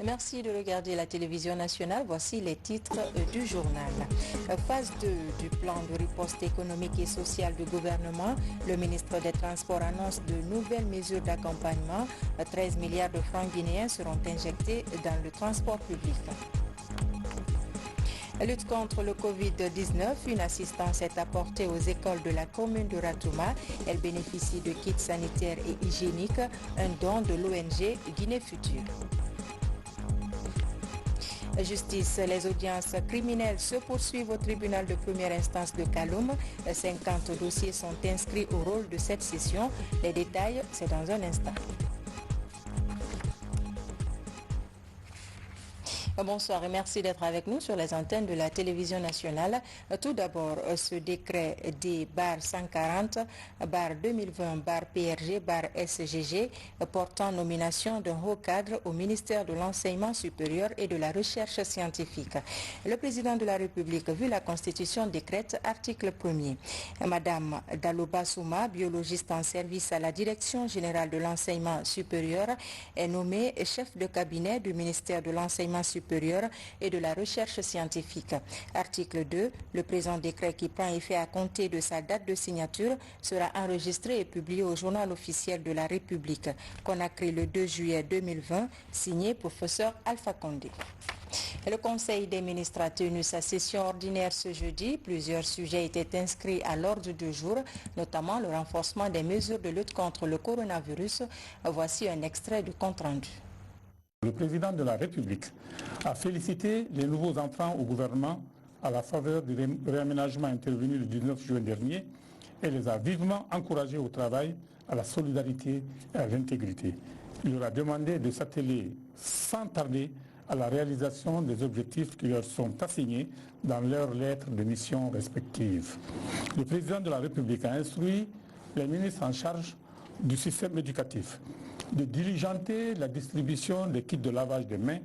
Merci de regarder la télévision nationale. Voici les titres du journal. Phase 2 du plan de riposte économique et sociale du gouvernement. Le ministre des Transports annonce de nouvelles mesures d'accompagnement. 13 milliards de francs guinéens seront injectés dans le transport public. Lutte contre le Covid-19, une assistance est apportée aux écoles de la commune de Ratouma. Elle bénéficie de kits sanitaires et hygiéniques, un don de l'ONG Guinée Future. Justice, les audiences criminelles se poursuivent au tribunal de première instance de Kaloum. 50 dossiers sont inscrits au rôle de cette session. Les détails, c'est dans un instant. Bonsoir et merci d'être avec nous sur les antennes de la télévision nationale. Tout d'abord, ce décret des barres 140, barre 2020, barre PRG, barre SGG, portant nomination d'un haut cadre au ministère de l'Enseignement supérieur et de la Recherche scientifique. Le président de la République, vu la Constitution, décrète article 1er. Madame Daloba Souma, biologiste en service à la Direction générale de l'Enseignement supérieur, est nommée chef de cabinet du ministère de l'Enseignement supérieur et de la recherche scientifique. Article 2. Le présent décret qui prend effet à compter de sa date de signature sera enregistré et publié au journal officiel de la République. Conakry le 2 juillet 2020, signé professeur Alpha Condé. Le Conseil des ministres a tenu sa session ordinaire ce jeudi. Plusieurs sujets étaient inscrits à l'ordre du jour, notamment le renforcement des mesures de lutte contre le coronavirus. Voici un extrait du compte-rendu. Le président de la République a félicité les nouveaux entrants au gouvernement à la faveur du réaménagement intervenu le 19 juin dernier et les a vivement encouragés au travail, à la solidarité et à l'intégrité. Il leur a demandé de s'atteler sans tarder à la réalisation des objectifs qui leur sont assignés dans leurs lettres de mission respectives. Le président de la République a instruit les ministres en charge du système éducatif de diligenter la distribution des kits de lavage des mains,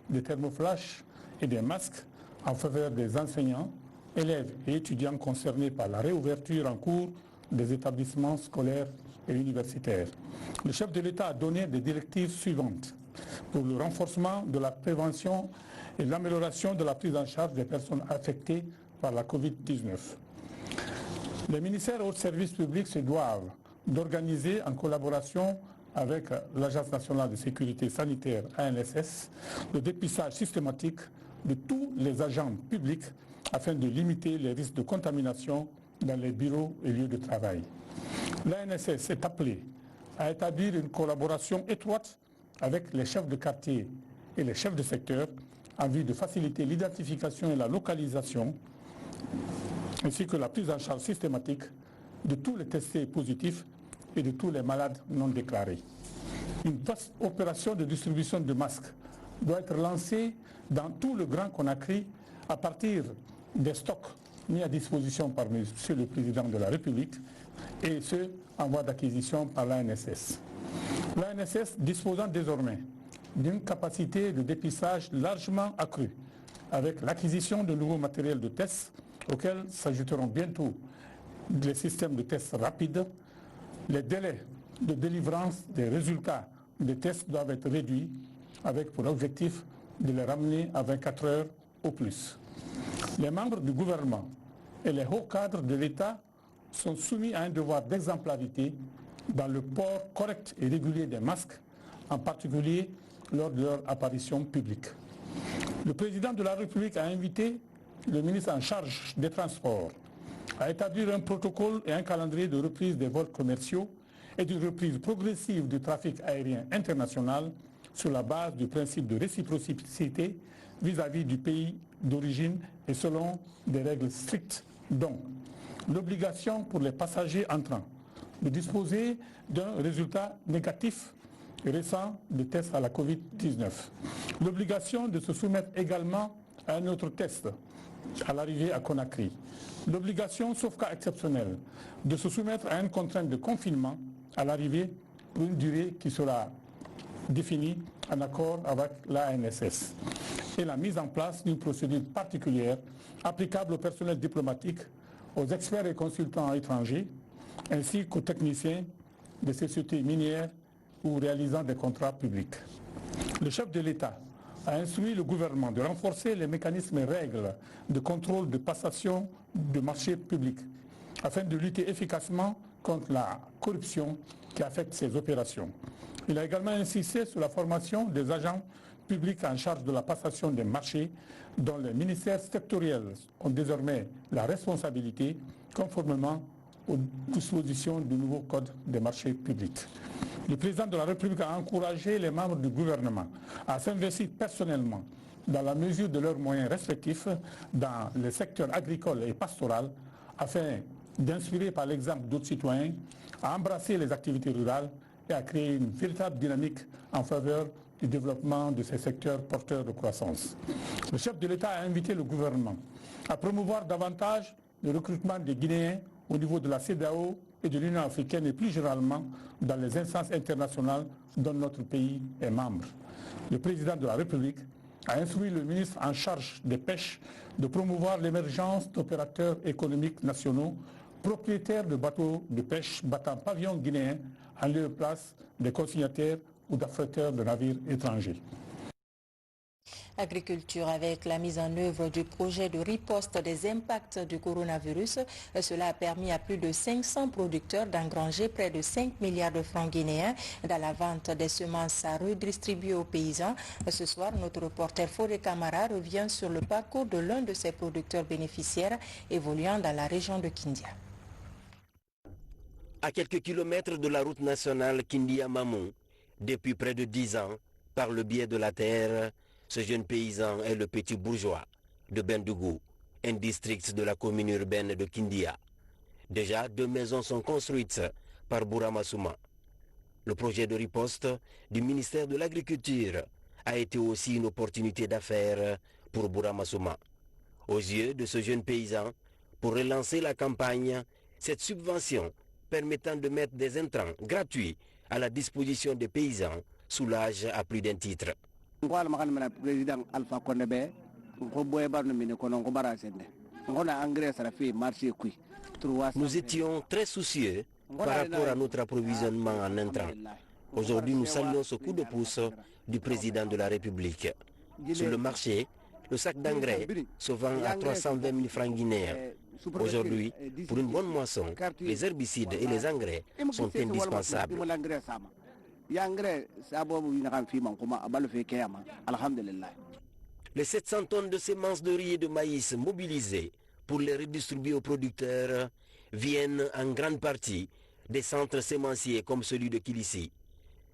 des thermoflash et des masques en faveur des enseignants, élèves et étudiants concernés par la réouverture en cours des établissements scolaires et universitaires. Le chef de l'État a donné des directives suivantes pour le renforcement de la prévention et l'amélioration de la prise en charge des personnes affectées par la Covid-19. Les ministères et autres services publics se doivent d'organiser en collaboration avec l'Agence nationale de sécurité sanitaire ANSS, le dépistage systématique de tous les agents publics afin de limiter les risques de contamination dans les bureaux et lieux de travail. L'ANSS est appelée à établir une collaboration étroite avec les chefs de quartier et les chefs de secteur en vue de faciliter l'identification et la localisation ainsi que la prise en charge systématique de tous les testés positifs et de tous les malades non déclarés. Une vaste opération de distribution de masques doit être lancée dans tout le Grand Conakry à partir des stocks mis à disposition par M. le Président de la République et ceux en voie d'acquisition par l'ANSS. L'ANSS disposant désormais d'une capacité de dépistage largement accrue avec l'acquisition de nouveaux matériels de tests auxquels s'ajouteront bientôt les systèmes de tests rapides. Les délais de délivrance des résultats des tests doivent être réduits avec pour objectif de les ramener à 24 heures au plus. Les membres du gouvernement et les hauts cadres de l'État sont soumis à un devoir d'exemplarité dans le port correct et régulier des masques, en particulier lors de leur apparition publique. Le président de la République a invité le ministre en charge des Transports à établir un protocole et un calendrier de reprise des vols commerciaux et de reprise progressive du trafic aérien international sur la base du principe de réciprocité vis-à-vis du pays d'origine et selon des règles strictes, dont l'obligation pour les passagers entrants de disposer d'un résultat négatif récent de test à la Covid-19, l'obligation de se soumettre également à un autre test à l'arrivée à Conakry, l'obligation, sauf cas exceptionnel, de se soumettre à une contrainte de confinement à l'arrivée pour une durée qui sera définie en accord avec l'ANSS, et la mise en place d'une procédure particulière applicable au personnel diplomatique, aux experts et consultants étrangers, ainsi qu'aux techniciens des sociétés minières ou réalisant des contrats publics. Le chef de l'État a instruit le gouvernement de renforcer les mécanismes et règles de contrôle de passation de marchés publics afin de lutter efficacement contre la corruption qui affecte ces opérations. Il a également insisté sur la formation des agents publics en charge de la passation des marchés dont les ministères sectoriels ont désormais la responsabilité conformément aux dispositions du nouveau Code des marchés publics. Le président de la République a encouragé les membres du gouvernement à s'investir personnellement dans la mesure de leurs moyens respectifs dans les secteurs agricoles et pastoral afin d'inspirer par l'exemple d'autres citoyens à embrasser les activités rurales et à créer une véritable dynamique en faveur du développement de ces secteurs porteurs de croissance. Le chef de l'État a invité le gouvernement à promouvoir davantage le recrutement des Guinéens au niveau de la CEDEAO et de l'Union africaine et plus généralement dans les instances internationales dont notre pays est membre. Le président de la République a instruit le ministre en charge des pêches de promouvoir l'émergence d'opérateurs économiques nationaux propriétaires de bateaux de pêche battant pavillon guinéen en lieu et place des consignataires ou d'affréteurs de navires étrangers. Agriculture avec la mise en œuvre du projet de riposte des impacts du coronavirus. Cela a permis à plus de 500 producteurs d'engranger près de 5 milliards de francs guinéens dans la vente des semences à redistribuer aux paysans. Ce soir, notre reporter Fodé Camara revient sur le parcours de l'un de ces producteurs bénéficiaires évoluant dans la région de Kindia. À quelques kilomètres de la route nationale Kindia-Mamou, depuis près de 10 ans, par le biais de la terre, ce jeune paysan est le petit bourgeois de Bendougou, un district de la commune urbaine de Kindia. Déjà, 2 maisons sont construites par Bouramassouma. Le projet de riposte du ministère de l'Agriculture a été aussi une opportunité d'affaires pour Bouramassouma. Aux yeux de ce jeune paysan, pour relancer la campagne, cette subvention permettant de mettre des intrants gratuits à la disposition des paysans soulage à plus d'un titre. Nous étions très soucieux par rapport à notre approvisionnement en intrants. Aujourd'hui, nous saluons ce coup de pouce du président de la République. Sur le marché, le sac d'engrais se vend à 320 000 francs guinéens. Aujourd'hui, pour une bonne moisson, les herbicides et les engrais sont indispensables. Les 700 tonnes de semences de riz et de maïs mobilisées pour les redistribuer aux producteurs viennent en grande partie des centres sémenciers comme celui de Kilissi.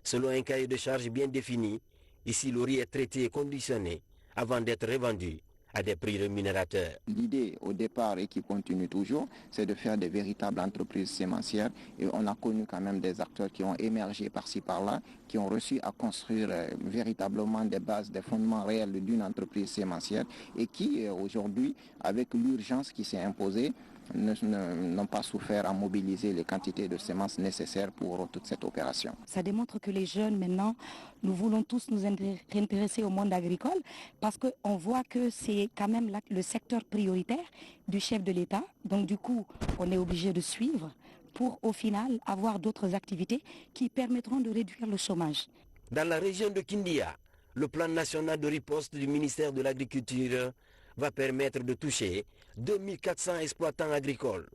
Selon un cahier de charge bien défini, ici le riz est traité et conditionné avant d'être revendu à des prix rémunérateurs. L'idée au départ et qui continue toujours, c'est de faire des véritables entreprises sémencières et on a connu quand même des acteurs qui ont émergé par-ci par-là, qui ont réussi à construire véritablement des bases, des fondements réels d'une entreprise sémencière et qui aujourd'hui, avec l'urgence qui s'est imposée, n'ont pas souffert à mobiliser les quantités de semences nécessaires pour toute cette opération. Ça démontre que les jeunes maintenant, nous voulons tous nous intéresser au monde agricole parce qu'on voit que c'est quand même le secteur prioritaire du chef de l'État. Donc du coup, on est obligé de suivre pour au final avoir d'autres activités qui permettront de réduire le chômage. Dans la région de Kindia, le plan national de riposte du ministère de l'Agriculture va permettre de toucher 2400 exploitants agricoles.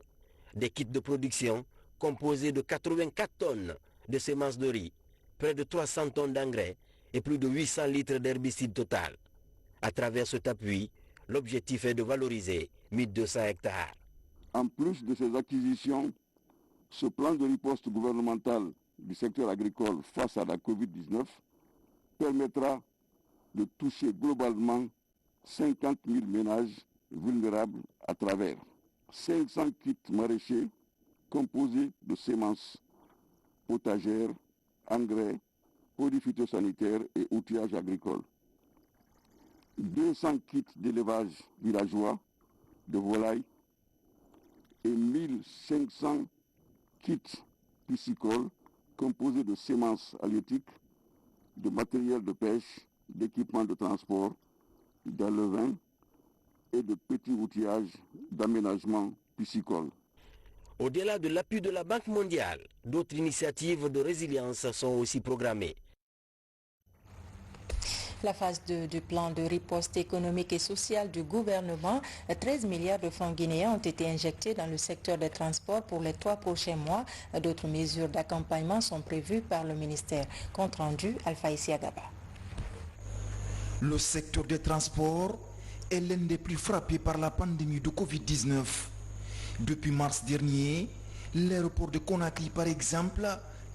Des kits de production composés de 84 tonnes de semences de riz, près de 300 tonnes d'engrais et plus de 800 litres d'herbicide total. À travers cet appui, l'objectif est de valoriser 1200 hectares. En plus de ces acquisitions, ce plan de riposte gouvernemental du secteur agricole face à la Covid-19 permettra de toucher globalement 50 000 ménages vulnérables à travers 500 kits maraîchers composés de semences potagères, engrais, produits phytosanitaires et outillages agricoles. 200 kits d'élevage villageois de volailles et 1500 kits piscicoles composés de semences halieutiques, de matériel de pêche, d'équipements de transport, d'alevins et de petits outillages d'aménagement piscicole. Au-delà de l'appui de la Banque mondiale, d'autres initiatives de résilience sont aussi programmées. La phase 2 du plan de riposte économique et sociale du gouvernement, 13 milliards de francs guinéens ont été injectés dans le secteur des transports pour les 3 prochains mois. D'autres mesures d'accompagnement sont prévues par le ministère. Compte rendu, Alpha Isiagaba. Le secteur des transports est l'un des plus frappés par la pandémie de Covid-19. Depuis mars dernier, l'aéroport de Conakry, par exemple,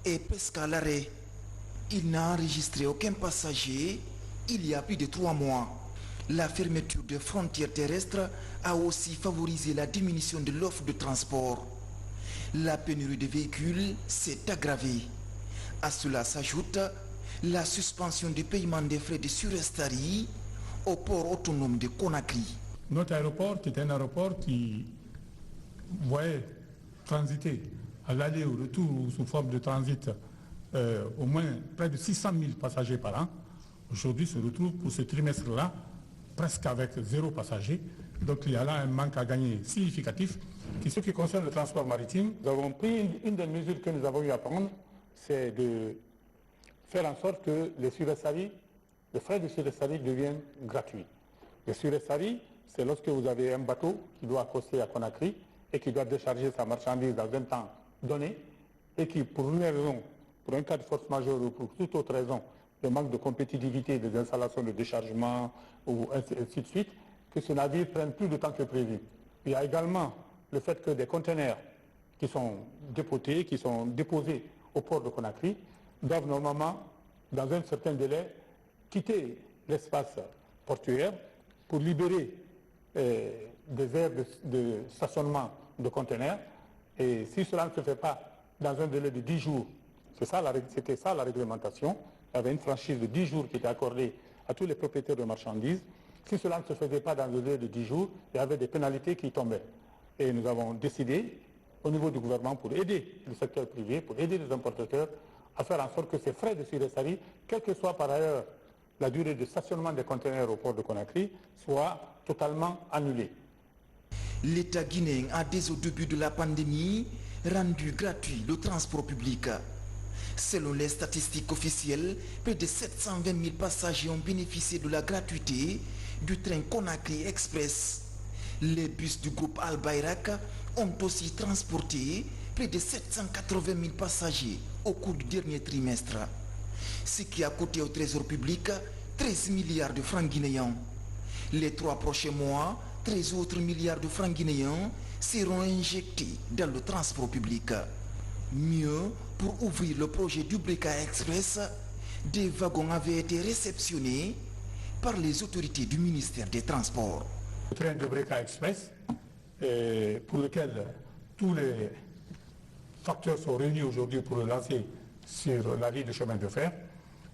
est presque à l'arrêt. Il n'a enregistré aucun passager il y a plus de 3 mois. La fermeture des frontières terrestres a aussi favorisé la diminution de l'offre de transport. La pénurie de véhicules s'est aggravée. À cela s'ajoute la suspension du paiement des frais de surestarie au port autonome de Conakry. Notre aéroport est un aéroport qui voyait transiter à l'aller ou retour sous forme de transit au moins près de 600 000 passagers par an. Aujourd'hui se retrouve pour ce trimestre-là presque avec 0 passager. Donc il y a là un manque à gagner significatif. Et ce qui concerne le transport maritime, nous avons pris une des mesures que nous avons eu à prendre, c'est de faire en sorte que les frais de surestarie deviennent gratuits. Les surestaries, c'est lorsque vous avez un bateau qui doit accoster à Conakry et qui doit décharger sa marchandise dans un temps donné et qui, pour une raison, pour un cas de force majeure ou pour toute autre raison, le manque de compétitivité des installations de déchargement ou ainsi de suite, que ce navire prenne plus de temps que prévu. Il y a également le fait que des conteneurs qui sont dépotés, qui sont déposés au port de Conakry, doivent normalement, dans un certain délai, quitter l'espace portuaire pour libérer des aires de stationnement de conteneurs. Et si cela ne se fait pas dans un délai de 10 jours, c'était ça la réglementation, il y avait une franchise de 10 jours qui était accordée à tous les propriétaires de marchandises. Si cela ne se faisait pas dans un délai de 10 jours, il y avait des pénalités qui tombaient. Et nous avons décidé, au niveau du gouvernement, pour aider le secteur privé, pour aider les importateurs, à faire en sorte que ces frais de surestarie, quelle que soit par ailleurs la durée de stationnement des conteneurs au port de Conakry, soient totalement annulés. L'État guinéen a dès au début de la pandémie rendu gratuit le transport public. Selon les statistiques officielles, près de 720 000 passagers ont bénéficié de la gratuité du train Conakry Express. Les bus du groupe Al Bayrak ont aussi transporté près de 780 000 passagers au cours du dernier trimestre, ce qui a coûté au trésor public 13 milliards de francs guinéens. Les 3 prochains mois, 13 autres milliards de francs guinéens seront injectés dans le transport public. Mieux, pour ouvrir le projet du Breka Express, des wagons avaient été réceptionnés par les autorités du ministère des Transports. Le train de Breka Express, pour lequel tous les facteurs sont réunis aujourd'hui pour le lancer sur la ligne de chemin de fer,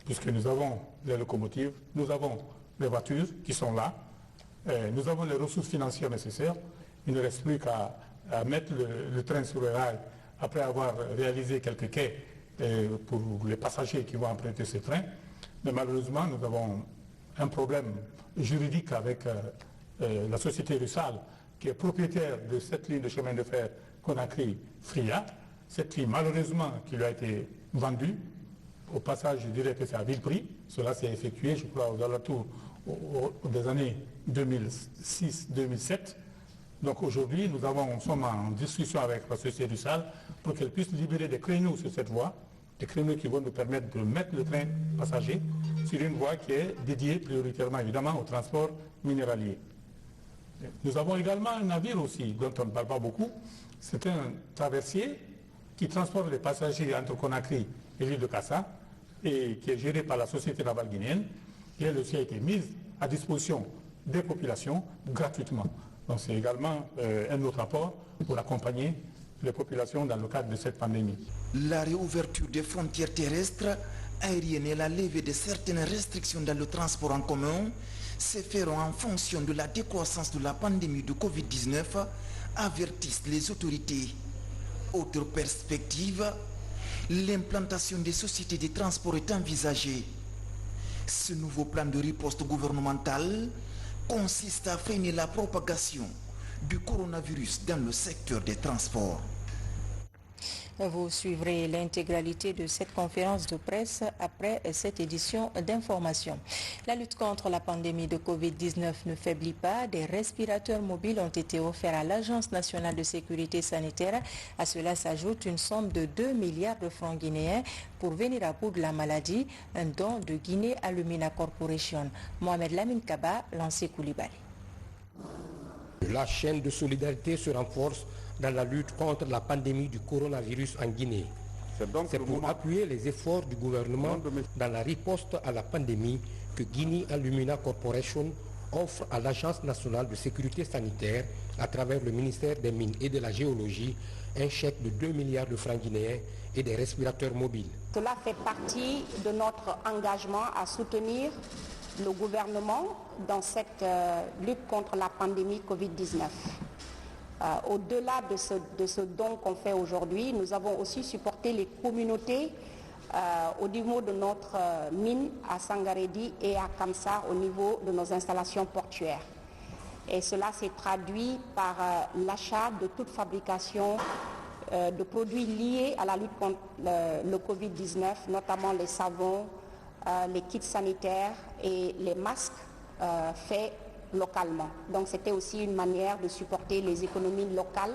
puisque nous avons les locomotives, nous avons les voitures qui sont là, nous avons les ressources financières nécessaires. Il ne reste plus qu'à mettre le train sur les rails après avoir réalisé quelques quais pour les passagers qui vont emprunter ce train. Mais malheureusement, nous avons un problème juridique avec la société Russal, qui est propriétaire de cette ligne de chemin de fer Conakry-Fria. Cette ligne, malheureusement, qui lui a été vendue. Au passage, je dirais que c'est à vil prix. Cela s'est effectué, je crois, aux alentours des années 2006-2007. Donc aujourd'hui, nous sommes en discussion avec la société Russal pour qu'elle puisse libérer des créneaux sur cette voie, des créneaux qui vont nous permettre de mettre le train passager sur une voie qui est dédiée prioritairement, évidemment, au transport minéralier. Nous avons également un navire aussi, dont on ne parle pas beaucoup. C'est un traversier qui transporte les passagers entre Conakry et l'île de Kassa et qui est géré par la société navale guinéenne. Et elle aussi a été mise à disposition des populations gratuitement. Donc c'est également un autre apport pour accompagner les populations dans le cadre de cette pandémie. La réouverture des frontières terrestres, aériennes et la levée de certaines restrictions dans le transport en commun se feront en fonction de la décroissance de la pandémie de Covid-19, avertissent les autorités. Autre perspective, l'implantation des sociétés de transport est envisagée. Ce nouveau plan de riposte gouvernemental consiste à freiner la propagation du coronavirus dans le secteur des transports. Vous suivrez l'intégralité de cette conférence de presse après cette édition d'information. La lutte contre la pandémie de Covid-19 ne faiblit pas. Des respirateurs mobiles ont été offerts à l'Agence nationale de sécurité sanitaire. À cela s'ajoute une somme de 2 milliards de francs guinéens pour venir à bout de la maladie, un don de Guinée Alumina Corporation. Mohamed Lamine Kaba, Lancé Koulibaly. La chaîne de solidarité se renforce dans la lutte contre la pandémie du coronavirus en Guinée. C'est pour appuyer les efforts du gouvernement dans la riposte à la pandémie que Guinée Alumina Corporation offre à l'Agence nationale de sécurité sanitaire, à travers le ministère des Mines et de la Géologie, un chèque de 2 milliards de francs guinéens et des respirateurs mobiles. Cela fait partie de notre engagement à soutenir le gouvernement dans cette lutte contre la pandémie Covid-19. Au-delà de ce don qu'on fait aujourd'hui, nous avons aussi supporté les communautés au niveau de notre mine à Sangaredi et à Kamsa au niveau de nos installations portuaires. Et cela s'est traduit par l'achat de toute fabrication de produits liés à la lutte contre le Covid-19, notamment les savons, les kits sanitaires et les masques faits localement. Donc c'était aussi une manière de supporter les économies locales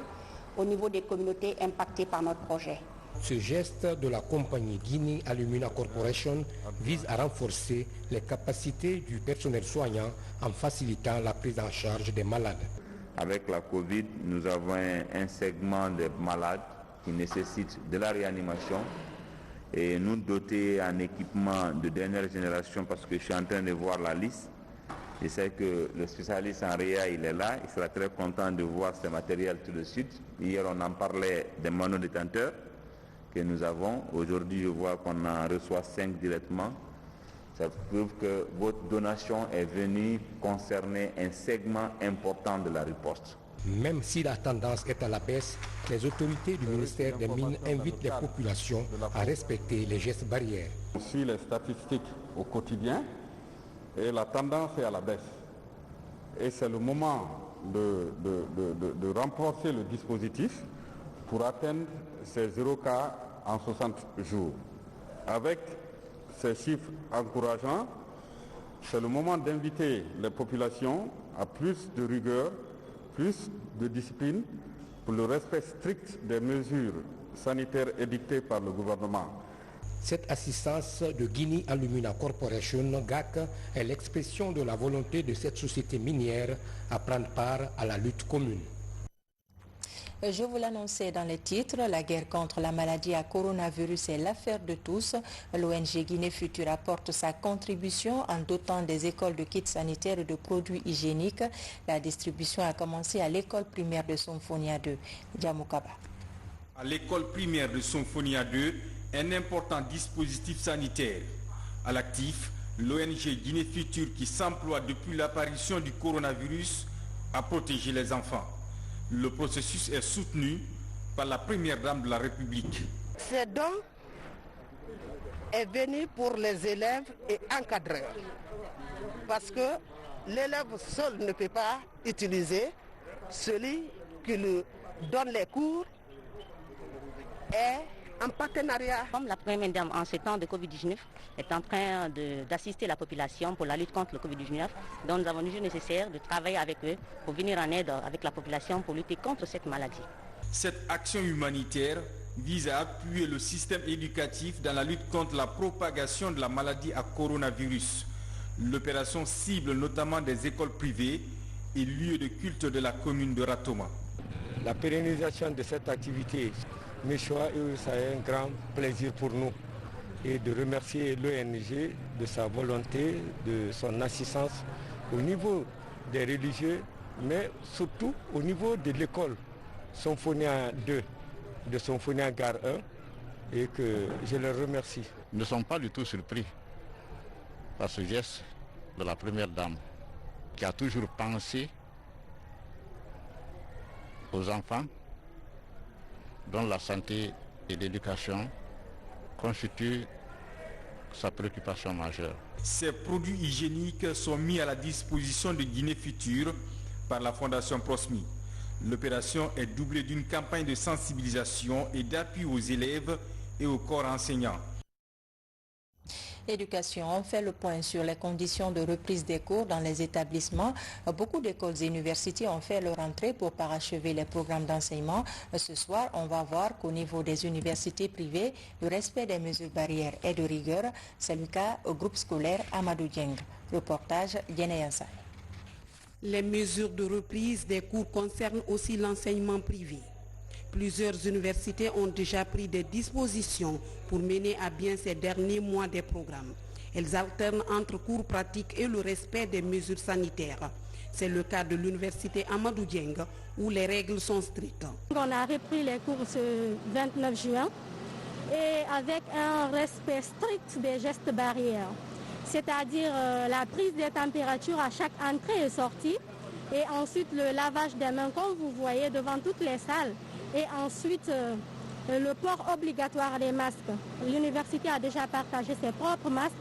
au niveau des communautés impactées par notre projet. Ce geste de la compagnie Guinée Alumina Corporation vise à renforcer les capacités du personnel soignant en facilitant la prise en charge des malades. Avec la Covid, nous avons un segment de malades qui nécessitent de la réanimation et nous doter en équipement de dernière génération, parce que je suis en train de voir la liste. Je sais que le spécialiste en réa, il est là, il sera très content de voir ce matériel tout de suite. Hier, on en parlait des monodétenteurs que nous avons. Aujourd'hui, je vois qu'on en reçoit 5 directement. Ça prouve que votre donation est venue concerner un segment important de la riposte. Même si la tendance est à la baisse, les autorités du ministère des Mines invitent les populations à respecter les gestes barrières. On suit les statistiques au quotidien et la tendance est à la baisse. Et c'est le moment de renforcer le dispositif pour atteindre ces 0 cas en 60 jours. Avec ces chiffres encourageants, c'est le moment d'inviter les populations à plus de rigueur, plus de discipline pour le respect strict des mesures sanitaires édictées par le gouvernement. Cette assistance de Guinée Alumina Corporation, GAC, est l'expression de la volonté de cette société minière à prendre part à la lutte commune. Je vous l'annonçais dans les titres, la guerre contre la maladie à coronavirus est l'affaire de tous. L'ONG Guinée Future apporte sa contribution en dotant des écoles de kits sanitaires et de produits hygiéniques. La distribution a commencé à l'école primaire de Somphonia 2. Djamoukaba. À l'école primaire de Somphonia 2, un important dispositif sanitaire. À l'actif, l'ONG Guinée Future, qui s'emploie depuis l'apparition du coronavirus à protéger les enfants. Le processus est soutenu par la première dame de la République. Ce don est venu pour les élèves et encadreurs. Parce que l'élève seul ne peut pas utiliser, celui qui lui donne les cours est en partenariat. Comme la première dame en ce temps de Covid-19 est en train d'assister la population pour la lutte contre le Covid-19, donc nous avons jugé nécessaire de travailler avec eux pour venir en aide avec la population pour lutter contre cette maladie. Cette action humanitaire vise à appuyer le système éducatif dans la lutte contre la propagation de la maladie à coronavirus. L'opération cible notamment des écoles privées et lieux de culte de la commune de Ratoma. La pérennisation de cette activité, ça est un grand plaisir pour nous, et de remercier l'ONG de sa volonté, de son assistance au niveau des religieux, mais surtout au niveau de l'école Somphonia 2, de Somphonia Gare 1, et que je les remercie. Nous ne sommes pas du tout surpris par ce geste de la première dame, qui a toujours pensé aux enfants, dont la santé et l'éducation constituent sa préoccupation majeure. Ces produits hygiéniques sont mis à la disposition de Guinée Future par la Fondation Prosmi. L'opération est doublée d'une campagne de sensibilisation et d'appui aux élèves et au corps enseignant. Éducation, on fait le point sur les conditions de reprise des cours dans les établissements. Beaucoup d'écoles et universités ont fait leur entrée pour parachever les programmes d'enseignement. Ce soir, on va voir qu'au niveau des universités privées, le respect des mesures barrières est de rigueur. C'est le cas au groupe scolaire Amadou Dieng. Reportage Yeneyansa. Les mesures de reprise des cours concernent aussi l'enseignement privé. Plusieurs universités ont déjà pris des dispositions pour mener à bien ces derniers mois des programmes. Elles alternent entre cours pratiques et le respect des mesures sanitaires. C'est le cas de l'université Amadou Dieng où les règles sont strictes. On a repris les cours ce 29 juin et avec un respect strict des gestes barrières, c'est-à-dire la prise des températures à chaque entrée et sortie et ensuite le lavage des mains comme vous voyez devant toutes les salles. Et ensuite, le port obligatoire des masques. L'université a déjà partagé ses propres masques.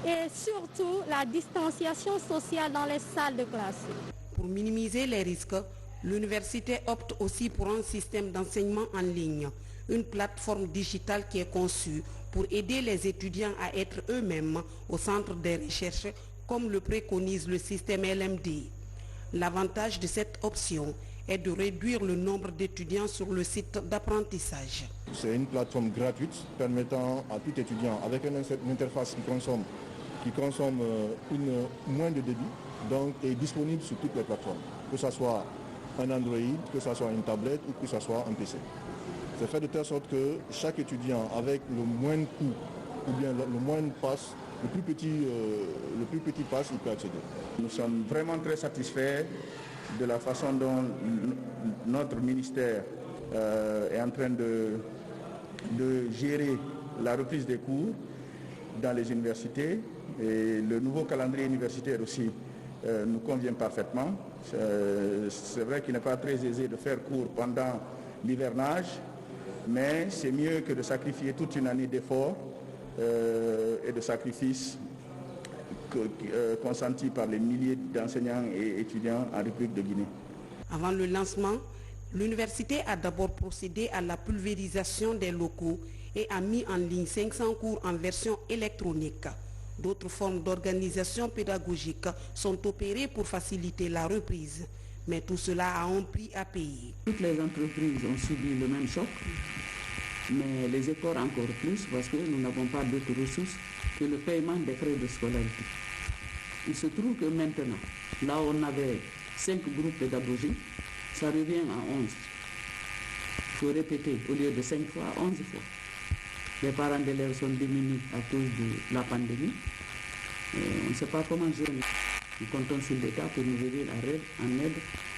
Et surtout, la distanciation sociale dans les salles de classe. Pour minimiser les risques, l'université opte aussi pour un système d'enseignement en ligne. Une plateforme digitale qui est conçue pour aider les étudiants à être eux-mêmes au centre des recherches, comme le préconise le système LMD. L'avantage de cette option est de réduire le nombre d'étudiants sur le site d'apprentissage. C'est une plateforme gratuite permettant à tout étudiant avec une interface qui consomme moins de débit, donc est disponible sur toutes les plateformes, que ce soit un Android, que ce soit une tablette ou que ce soit un PC. C'est fait de telle sorte que chaque étudiant avec le moindre coût ou bien le moindre pass, le plus petit pass, il peut accéder. Nous sommes vraiment très satisfaits de la façon dont notre ministère est en train de gérer la reprise des cours dans les universités. Et le nouveau calendrier universitaire aussi nous convient parfaitement. C'est vrai qu'il n'est pas très aisé de faire cours pendant l'hivernage, mais c'est mieux que de sacrifier toute une année d'efforts et de sacrifices consentis par les milliers d'enseignants et étudiants en République de Guinée. Avant le lancement, l'université a d'abord procédé à la pulvérisation des locaux et a mis en ligne 500 cours en version électronique. D'autres formes d'organisation pédagogique sont opérées pour faciliter la reprise. Mais tout cela a un prix à payer. Toutes les entreprises ont subi le même choc, mais les écoles encore plus parce que nous n'avons pas d'autres ressources que le paiement des frais de scolarité. Il se trouve que maintenant, là où on avait 5 groupes pédagogiques, ça revient à 11. Il faut répéter, au lieu de 5 fois, 11 fois. Les parents d'élèves sont diminués à cause de la pandémie. On ne sait pas comment gérer. Nous comptons sur l'État pour nous aider en aide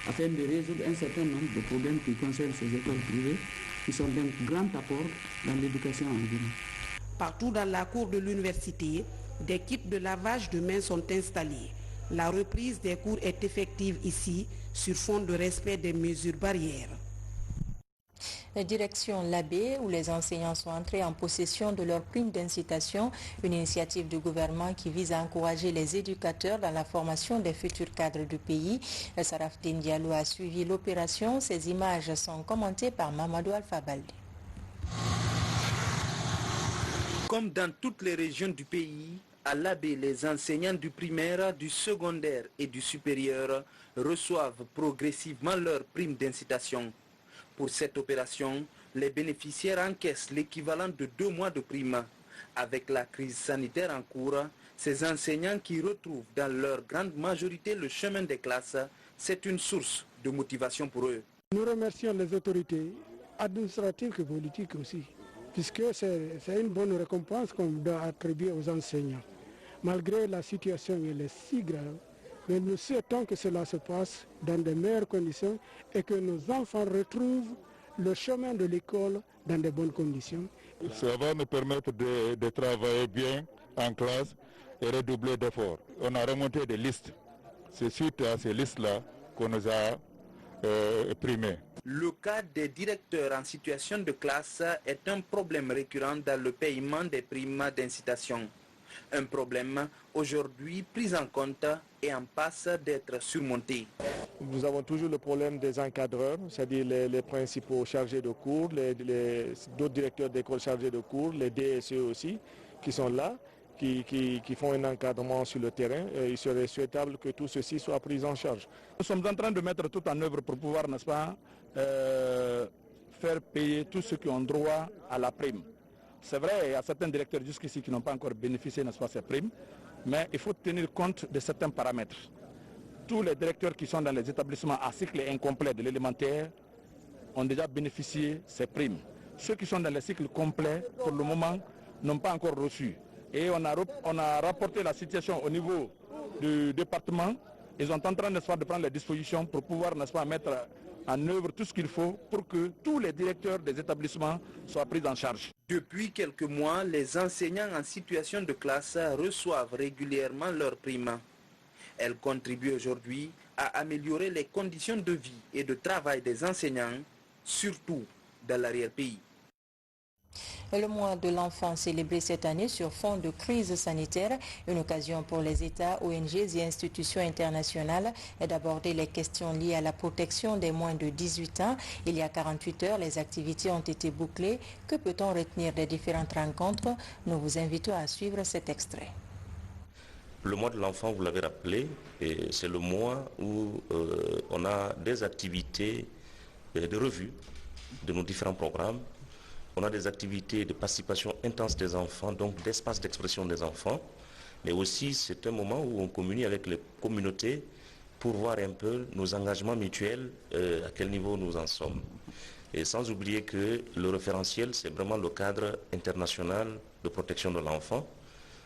afin de résoudre un certain nombre de problèmes qui concernent ces écoles privées qui sont d'un grand apport dans l'éducation en Guinée. Partout dans la cour de l'université, des kits de lavage de mains sont installés. La reprise des cours est effective ici sur fond de respect des mesures barrières. Direction l'Abbé, où les enseignants sont entrés en possession de leur prime d'incitation, une initiative du gouvernement qui vise à encourager les éducateurs dans la formation des futurs cadres du pays. Sarafdine Diallo a suivi l'opération. Ces images sont commentées par Mamadou Alpha Baldé. Comme dans toutes les régions du pays, à l'Abbé, les enseignants du primaire, du secondaire et du supérieur reçoivent progressivement leur prime d'incitation. Pour cette opération, les bénéficiaires encaissent l'équivalent de 2 mois de prime. Avec la crise sanitaire en cours, ces enseignants qui retrouvent dans leur grande majorité le chemin des classes, c'est une source de motivation pour eux. Nous remercions les autorités administratives et politiques aussi, puisque c'est une bonne récompense qu'on doit attribuer aux enseignants. Malgré la situation elle est si grave, mais nous souhaitons que cela se passe dans de meilleures conditions et que nos enfants retrouvent le chemin de l'école dans de bonnes conditions. Ça va nous permettre de travailler bien en classe et redoubler d'efforts. On a remonté des listes. C'est suite à ces listes-là qu'on nous a primés. Le cas des directeurs en situation de classe est un problème récurrent dans le paiement des primes d'incitation. Un problème aujourd'hui pris en compte et en passe d'être surmonté. Nous avons toujours le problème des encadreurs, c'est-à-dire les principaux chargés de cours, d'autres directeurs d'école chargés de cours, les DSE aussi, qui sont là, qui font un encadrement sur le terrain. Il serait souhaitable que tout ceci soit pris en charge. Nous sommes en train de mettre tout en œuvre pour pouvoir, n'est-ce pas, faire payer tous ceux qui ont droit à la prime. C'est vrai, il y a certains directeurs jusqu'ici qui n'ont pas encore bénéficié, n'est-ce pas, ces primes, mais il faut tenir compte de certains paramètres. Tous les directeurs qui sont dans les établissements à cycle incomplet de l'élémentaire ont déjà bénéficié de ces primes. Ceux qui sont dans les cycles complets, pour le moment, n'ont pas encore reçu. Et on a rapporté la situation au niveau du département. Ils sont en train, n'est-ce pas, de prendre les dispositions pour pouvoir, n'est-ce pas, mettre en œuvre tout ce qu'il faut pour que tous les directeurs des établissements soient pris en charge. Depuis quelques mois, les enseignants en situation de classe reçoivent régulièrement leurs primes. Elles contribuent aujourd'hui à améliorer les conditions de vie et de travail des enseignants, surtout dans l'arrière-pays. Le mois de l'enfant célébré cette année sur fond de crise sanitaire, une occasion pour les États, ONG et institutions internationales d'aborder les questions liées à la protection des moins de 18 ans. Il y a 48 heures, les activités ont été bouclées. Que peut-on retenir des différentes rencontres? Nous vous invitons à suivre cet extrait. Le mois de l'enfant, vous l'avez rappelé, c'est le mois où on a des activités de revue de nos différents programmes. On a des activités de participation intense des enfants, donc d'espace d'expression des enfants. Mais aussi, c'est un moment où on communie avec les communautés pour voir un peu nos engagements mutuels, à quel niveau nous en sommes. Et sans oublier que le référentiel, c'est vraiment le cadre international de protection de l'enfant,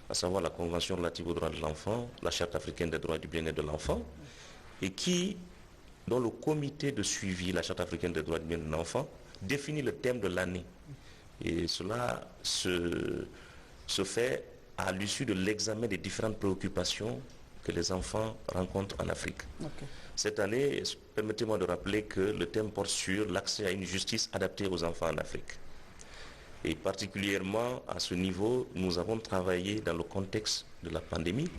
à savoir la Convention relative aux droits de l'enfant, la Charte africaine des droits et du bien-être de l'enfant, et dont le comité de suivi, la Charte africaine des droits et du bien-être de l'enfant, définit le thème de l'année. Et cela se fait à l'issue de l'examen des différentes préoccupations que les enfants rencontrent en Afrique. Okay. Cette année, permettez-moi de rappeler que le thème porte sur l'accès à une justice adaptée aux enfants en Afrique. Et particulièrement à ce niveau, nous avons travaillé dans le contexte de la pandémie,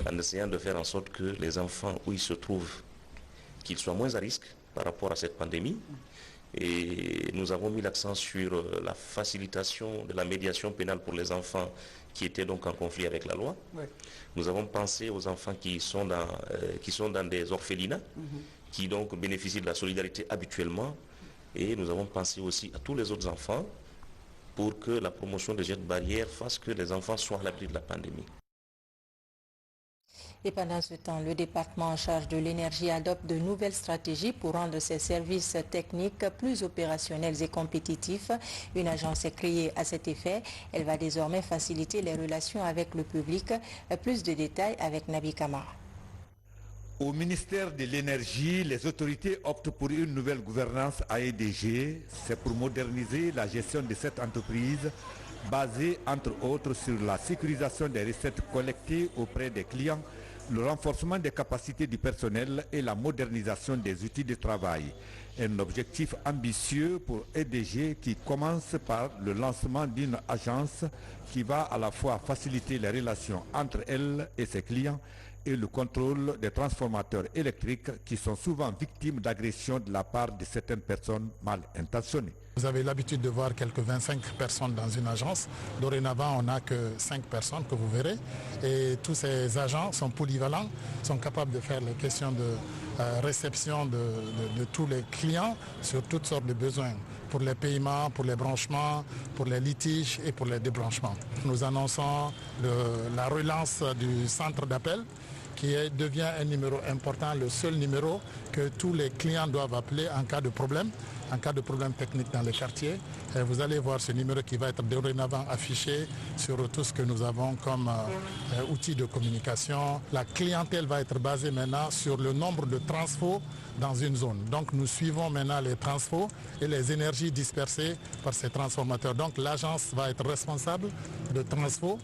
en essayant de faire en sorte que les enfants où ils se trouvent, qu'ils soient moins à risque par rapport à cette pandémie. Et nous avons mis l'accent sur la facilitation de la médiation pénale pour les enfants qui étaient donc en conflit avec la loi. Oui. Nous avons pensé aux enfants qui sont dans des orphelinats, qui donc bénéficient de la solidarité habituellement. Et nous avons pensé aussi à tous les autres enfants pour que la promotion des gestes barrières fasse que les enfants soient à l'abri de la pandémie. Et pendant ce temps, le département en charge de l'énergie adopte de nouvelles stratégies pour rendre ses services techniques plus opérationnels et compétitifs. Une agence est créée à cet effet. Elle va désormais faciliter les relations avec le public. Plus de détails avec Nabi Kamara. Au ministère de l'Énergie, les autorités optent pour une nouvelle gouvernance AEDG. C'est pour moderniser la gestion de cette entreprise basée entre autres sur la sécurisation des recettes collectées auprès des clients, le renforcement des capacités du personnel et la modernisation des outils de travail. Un objectif ambitieux pour EDG qui commence par le lancement d'une agence qui va à la fois faciliter les relations entre elle et ses clients et le contrôle des transformateurs électriques qui sont souvent victimes d'agressions de la part de certaines personnes mal intentionnées. Vous avez l'habitude de voir quelques 25 personnes dans une agence. Dorénavant, on n'a que 5 personnes que vous verrez. Et tous ces agents sont polyvalents, sont capables de faire les questions de réception de tous les clients sur toutes sortes de besoins, pour les paiements, pour les branchements, pour les litiges et pour les débranchements. Nous annonçons la relance du centre d'appel qui devient un numéro important, le seul numéro que tous les clients doivent appeler en cas de problème technique dans les quartiers. Et vous allez voir ce numéro qui va être dorénavant affiché sur tout ce que nous avons comme outils de communication. La clientèle va être basée maintenant sur le nombre de transfos dans une zone. Donc nous suivons maintenant les transfos et les énergies dispersées par ces transformateurs. Donc l'agence va être responsable de transfos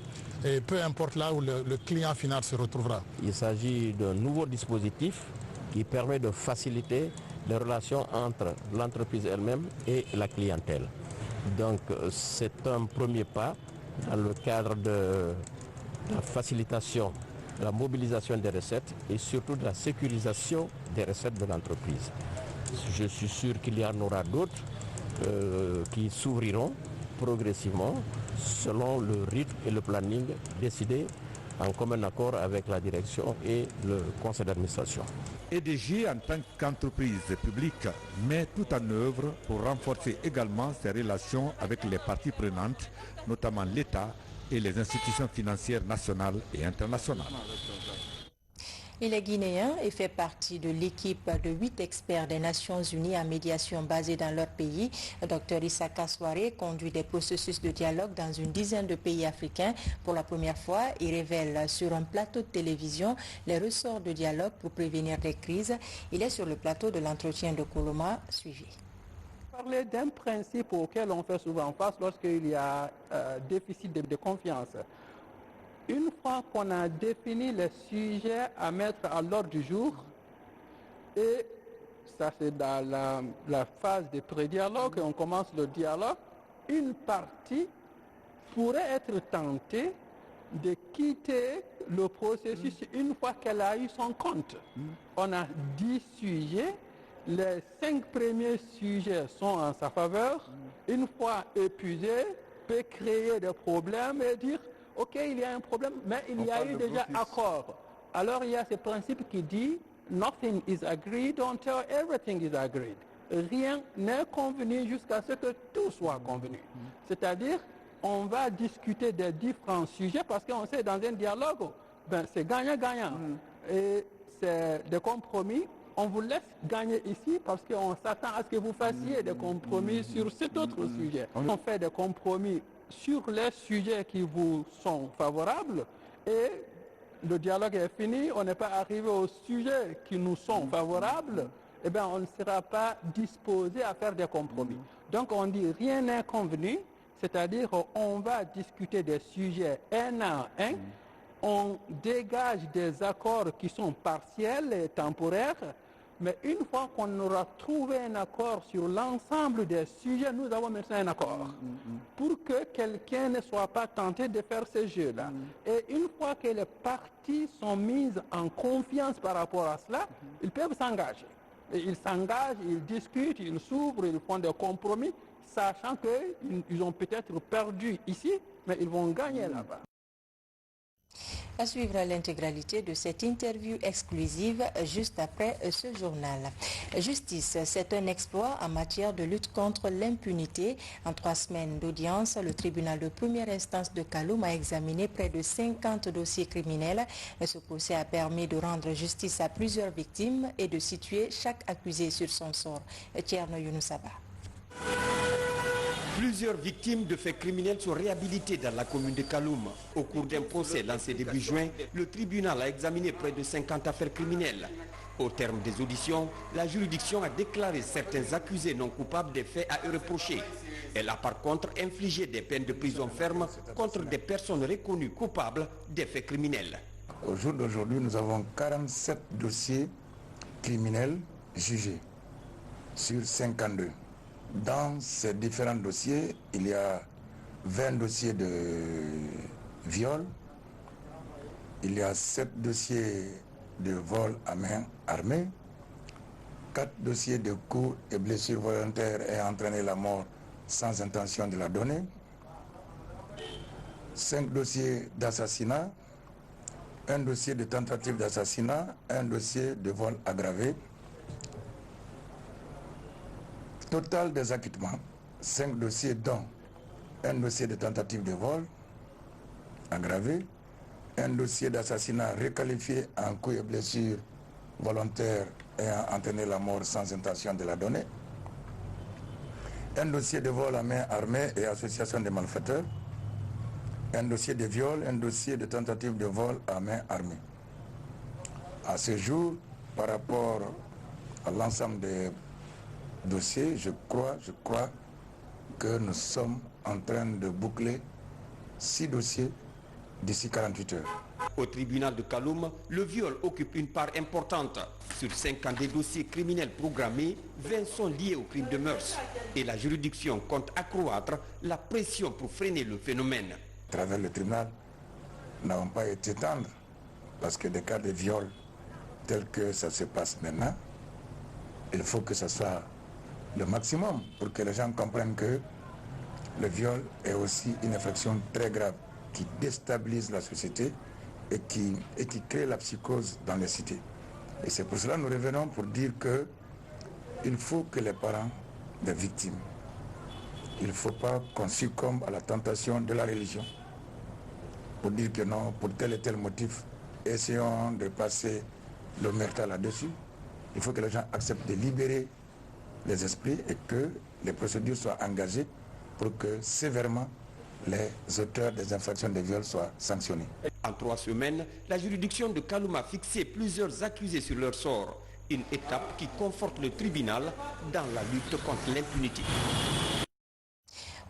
et peu importe là où le client final se retrouvera. Il s'agit d'un nouveau dispositif qui permet de faciliter les relations entre l'entreprise elle-même et la clientèle. Donc c'est un premier pas dans le cadre de la facilitation la mobilisation des recettes et surtout de la sécurisation des recettes de l'entreprise. Je suis sûr qu'il y en aura d'autres qui s'ouvriront progressivement selon le rythme et le planning décidé en commun accord avec la direction et le conseil d'administration. EDG en tant qu'entreprise publique met tout en œuvre pour renforcer également ses relations avec les parties prenantes, notamment l'État et les institutions financières nationales et internationales. Il est guinéen et fait partie de l'équipe de 8 experts des Nations Unies en médiation basés dans leur pays. Dr Issa Kassoaré conduit des processus de dialogue dans une dizaine de pays africains. Pour la première fois, il révèle sur un plateau de télévision les ressorts de dialogue pour prévenir des crises. Il est sur le plateau de l'entretien de Koloma, suivi. Parler d'un principe auquel on fait souvent face lorsqu'il y a déficit de confiance. Une fois qu'on a défini les sujets à mettre à l'ordre du jour, et ça c'est dans la phase de pré-dialogue, on commence le dialogue, une partie pourrait être tentée de quitter le processus une fois qu'elle a eu son compte. On a 10 sujets, les 5 premiers sujets sont en sa faveur. Une fois épuisé, peut créer des problèmes et dire ok, il y a un problème, mais il y a eu déjà accord. Alors il y a ce principe qui dit nothing is agreed until everything is agreed. Rien n'est convenu jusqu'à ce que tout soit convenu. C'est-à-dire, on va discuter des différents sujets parce qu'on sait dans un dialogue, c'est gagnant-gagnant. Et c'est des compromis. On vous laisse gagner ici parce qu'on s'attend à ce que vous fassiez des compromis sur cet autre sujet. On fait des compromis sur les sujets qui vous sont favorables et le dialogue est fini, on n'est pas arrivé aux sujets qui nous sont favorables, eh bien on ne sera pas disposé à faire des compromis. Donc on dit rien n'est convenu, c'est-à-dire on va discuter des sujets un à un, on dégage des accords qui sont partiels et temporaires, mais une fois qu'on aura trouvé un accord sur l'ensemble des sujets, nous avons maintenant un accord pour que quelqu'un ne soit pas tenté de faire ce jeu-là. Et une fois que les parties sont mises en confiance par rapport à cela, ils peuvent s'engager. Et ils s'engagent, ils discutent, ils s'ouvrent, ils font des compromis, sachant qu'ils ont peut-être perdu ici, mais ils vont gagner là-bas. À suivre l'intégralité de cette interview exclusive juste après ce journal. Justice, c'est un exploit en matière de lutte contre l'impunité. En 3 semaines d'audience, le tribunal de première instance de Kaloum a examiné près de 50 dossiers criminels. Ce procès a permis de rendre justice à plusieurs victimes et de situer chaque accusé sur son sort. Thierno Younoussaba. Plusieurs victimes de faits criminels sont réhabilitées dans la commune de Kaloum. Au cours d'un procès lancé début juin, le tribunal a examiné près de 50 affaires criminelles. Au terme des auditions, la juridiction a déclaré certains accusés non coupables des faits à eux reprochés. Elle a par contre infligé des peines de prison ferme contre des personnes reconnues coupables des faits criminels. Au jour d'aujourd'hui, nous avons 47 dossiers criminels jugés sur 52. Dans ces différents dossiers, il y a 20 dossiers de viol, il y a 7 dossiers de vol à main armée, 4 dossiers de coups et blessures volontaires et entraîné la mort sans intention de la donner, 5 dossiers d'assassinat, 1 dossier de tentative d'assassinat, 1 dossier de vol aggravé. Total des acquittements, 5 dossiers dont 1 dossier de tentative de vol aggravé, 1 dossier d'assassinat requalifié en coups et blessures volontaires ayant entraîné la mort sans intention de la donner, 1 dossier de vol à main armée et association de malfaiteurs, 1 dossier de viol, 1 dossier de tentative de vol à main armée. À ce jour, par rapport à l'ensemble des dossier, je crois que nous sommes en train de boucler 6 dossiers d'ici 48 heures. Au tribunal de Kaloum, le viol occupe une part importante. Sur 50 des dossiers criminels programmés, 20 sont liés aux crimes de mœurs. Et la juridiction compte accroître la pression pour freiner le phénomène. À travers le tribunal, nous n'avons pas été tendres Parce que des cas de viol tels que ça se passe maintenant, il faut que ce soit le maximum pour que les gens comprennent que le viol est aussi une infraction très grave qui déstabilise la société et qui crée la psychose dans les cités. Et c'est pour cela que nous revenons pour dire qu'il faut que les parents des victimes, il ne faut pas qu'on succombe à la tentation de la religion pour dire que non, pour tel et tel motif, essayons de passer le meurtre là-dessus. Il faut que les gens acceptent de libérer les esprits et que les procédures soient engagées pour que sévèrement les auteurs des infractions de viol soient sanctionnés. En 3 semaines, la juridiction de Kaloum a fixé plusieurs accusés sur leur sort. Une étape qui conforte le tribunal dans la lutte contre l'impunité.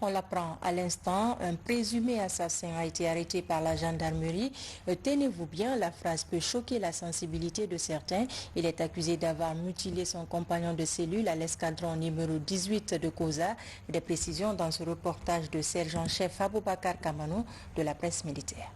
On l'apprend à l'instant, un présumé assassin a été arrêté par la gendarmerie. Tenez-vous bien, la phrase peut choquer la sensibilité de certains. Il est accusé d'avoir mutilé son compagnon de cellule à l'escadron numéro 18 de Koza. Des précisions dans ce reportage de sergent-chef Aboubakar Kamanou de la presse militaire.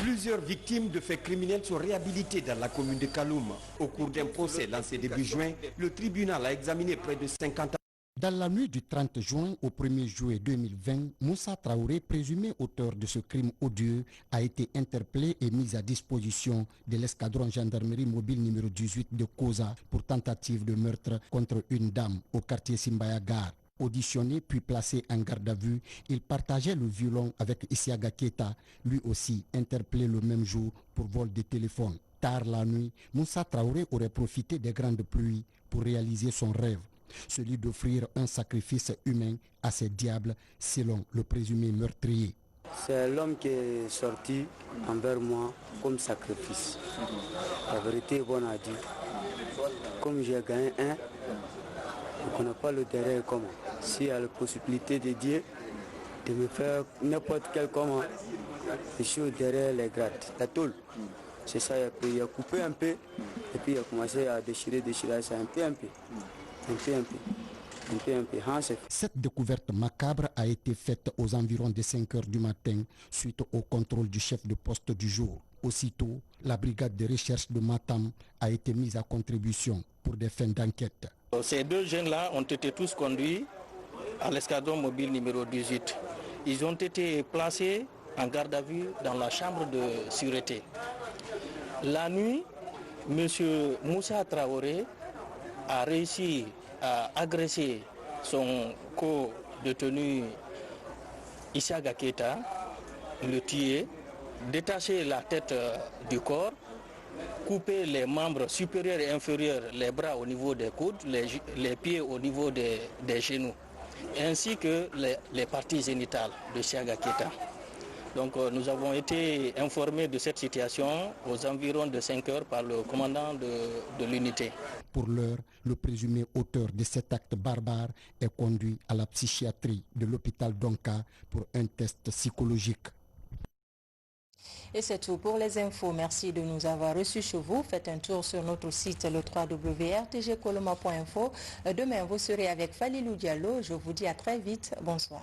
Plusieurs victimes de faits criminels sont réhabilitées dans la commune de Kaloum. Au cours d'un procès lancé début juin, le tribunal a examiné près de 50 ans. Dans la nuit du 30 juin au 1er juillet 2020, Moussa Traoré, présumé auteur de ce crime odieux, a été interpellé et mis à disposition de l'escadron gendarmerie mobile numéro 18 de Koza pour tentative de meurtre contre une dame au quartier Simbaya-Gare. Auditionné puis placé en garde à vue, il partageait le violon avec Isiaga Keita, lui aussi interpellé le même jour pour vol de téléphone. Tard la nuit, Moussa Traoré aurait profité des grandes pluies pour réaliser son rêve, celui d'offrir un sacrifice humain à ces diables, selon le présumé meurtrier. C'est l'homme qui est sorti envers moi comme sacrifice. La vérité est bonne à dire. Comme j'ai gagné un, je ne connais pas le derrière comment. S'il y a la possibilité de Dieu de me faire n'importe quel comment, je suis derrière les grattes, la tôle. C'est ça, il a coupé un peu, et puis il a commencé à déchirer ça un peu. Cette découverte macabre a été faite aux environs de 5 heures du matin suite au contrôle du chef de poste du jour. Aussitôt, la brigade de recherche de Matam a été mise à contribution pour des fins d'enquête. Ces deux jeunes-là ont été tous conduits à l'escadron mobile numéro 18. Ils ont été placés en garde à vue dans la chambre de sûreté. La nuit, M. Moussa Traoré a réussi à agresser son co-détenu Isiaga Keita, le tuer, détacher la tête du corps, couper les membres supérieurs et inférieurs, les bras au niveau des coudes, les pieds au niveau des genoux, ainsi que les parties génitales de Isiaga Keita. Donc nous avons été informés de cette situation aux environs de 5 heures par le commandant de l'unité. Pour l'heure, le présumé auteur de cet acte barbare est conduit à la psychiatrie de l'hôpital Donka pour un test psychologique. Et c'est tout pour les infos. Merci de nous avoir reçus chez vous. Faites un tour sur notre site le www.rtgkoloma.info. Demain, vous serez avec Falilou Diallo. Je vous dis à très vite. Bonsoir.